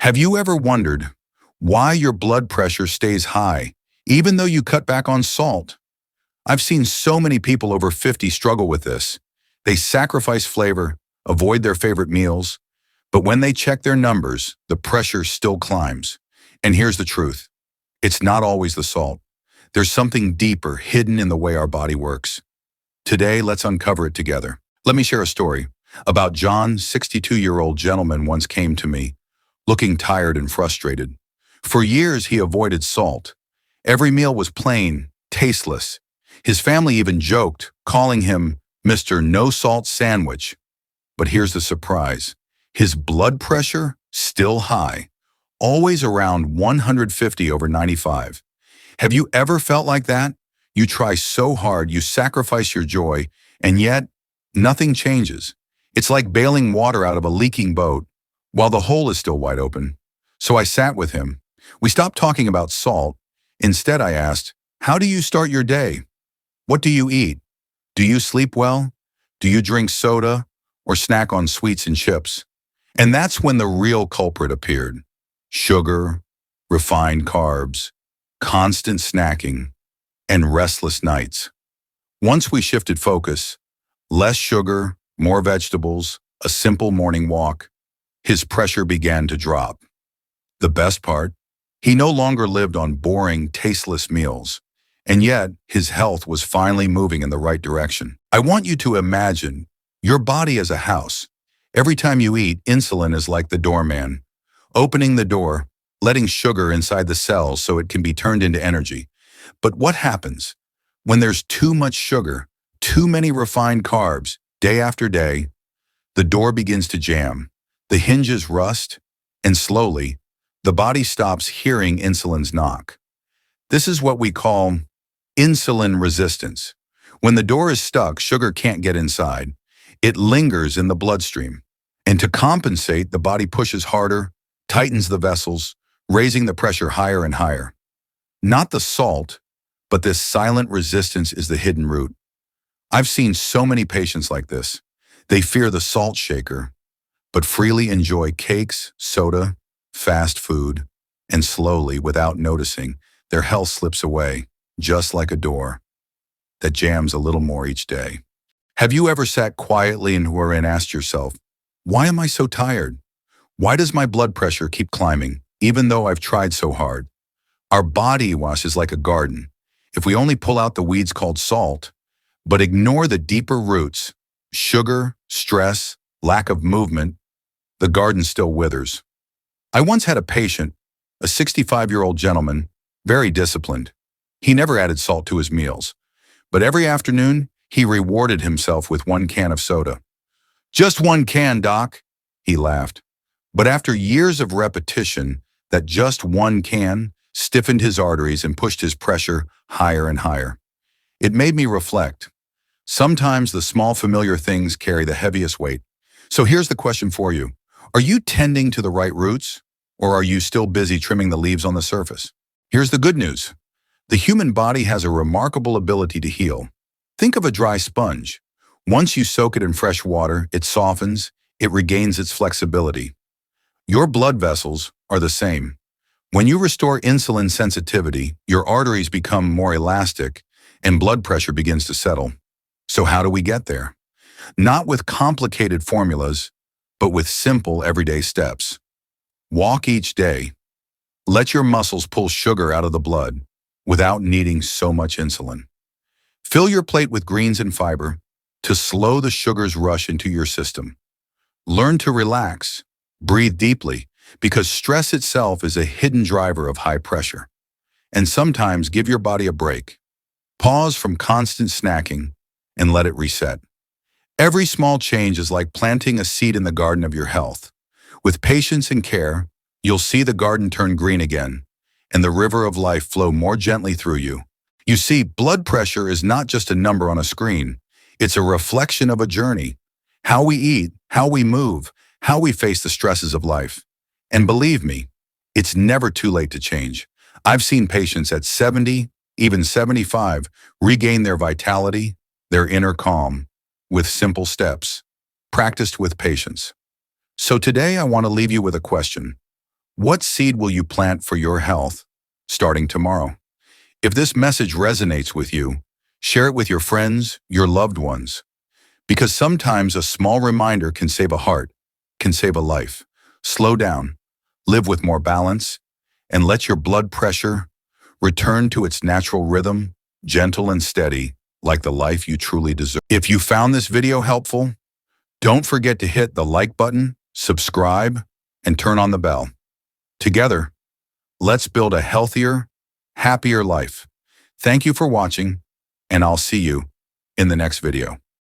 Have you ever wondered why your blood pressure stays high, even though you cut back on salt? I've seen so many people over 50 struggle with this. They sacrifice flavor, avoid their favorite meals, but when they check their numbers, the pressure still climbs. And here's the truth. It's not always the salt. There's something deeper hidden in the way our body works. Today, let's uncover it together. Let me share a story about John, 62-year-old gentleman once came to me, looking tired and frustrated. For years, he avoided salt. Every meal was plain, tasteless. His family even joked, calling him Mr. No Salt Sandwich. But here's the surprise. His blood pressure, still high, always around 150/95. Have you ever felt like that? You try so hard, you sacrifice your joy, and yet nothing changes. It's like bailing water out of a leaking boat while the hole is still wide open. So I sat with him. We stopped talking about salt. Instead, I asked, how do you start your day? What do you eat? Do you sleep well? Do you drink soda or snack on sweets and chips? And that's when the real culprit appeared. Sugar, refined carbs, constant snacking, and restless nights. Once we shifted focus, less sugar, more vegetables, a simple morning walk, his pressure began to drop. The best part, he no longer lived on boring, tasteless meals, and yet his health was finally moving in the right direction. I want you to imagine your body as a house. Every time you eat, insulin is like the doorman, opening the door, letting sugar inside the cells so it can be turned into energy. But what happens when there's too much sugar, too many refined carbs, day after day? The door begins to jam, the hinges rust, and slowly, the body stops hearing insulin's knock. This is what we call insulin resistance. When the door is stuck, sugar can't get inside. It lingers in the bloodstream. And to compensate, the body pushes harder, tightens the vessels, raising the pressure higher and higher. Not the salt, but this silent resistance is the hidden root. I've seen so many patients like this. They fear the salt shaker, but freely enjoy cakes, soda, fast food, and slowly, without noticing, their health slips away, just like a door that jams a little more each day. Have you ever sat quietly and asked yourself, why am I so tired? Why does my blood pressure keep climbing, even though I've tried so hard? Our body wash is like a garden. If we only pull out the weeds called salt, but ignore the deeper roots, sugar, stress, lack of movement, the garden still withers. I once had a patient, a 65-year-old gentleman, very disciplined. He never added salt to his meals, but every afternoon, he rewarded himself with 1 can of soda. Just 1 can, doc, he laughed. But after years of repetition, that just 1 can stiffened his arteries and pushed his pressure higher and higher. It made me reflect. Sometimes the small familiar things carry the heaviest weight. So here's the question for you. Are you tending to the right roots, or are you still busy trimming the leaves on the surface? Here's the good news. The human body has a remarkable ability to heal. Think of a dry sponge. Once you soak it in fresh water, it softens, it regains its flexibility. Your blood vessels are the same. When you restore insulin sensitivity, your arteries become more elastic and blood pressure begins to settle. So how do we get there? Not with complicated formulas, but with simple everyday steps. Walk each day. Let your muscles pull sugar out of the blood without needing so much insulin. Fill your plate with greens and fiber to slow the sugar's rush into your system. Learn to relax. Breathe deeply, because stress itself is a hidden driver of high pressure. And sometimes give your body a break. Pause from constant snacking and let it reset. Every small change is like planting a seed in the garden of your health. With patience and care, you'll see the garden turn green again, and the river of life flow more gently through you. You see, blood pressure is not just a number on a screen. It's a reflection of a journey. How we eat, how we move, how we face the stresses of life. And believe me, it's never too late to change. I've seen patients at 70, even 75, regain their vitality, their inner calm, with simple steps, practiced with patience. So today I want to leave you with a question. What seed will you plant for your health starting tomorrow? If this message resonates with you, share it with your friends, your loved ones, because sometimes a small reminder can save a heart, can save a life. Slow down, live with more balance, and let your blood pressure return to its natural rhythm, gentle and steady, like the life you truly deserve. If you found this video helpful, don't forget to hit the like button, subscribe, and turn on the bell. Together, let's build a healthier, happier life. Thank you for watching, and I'll see you in the next video.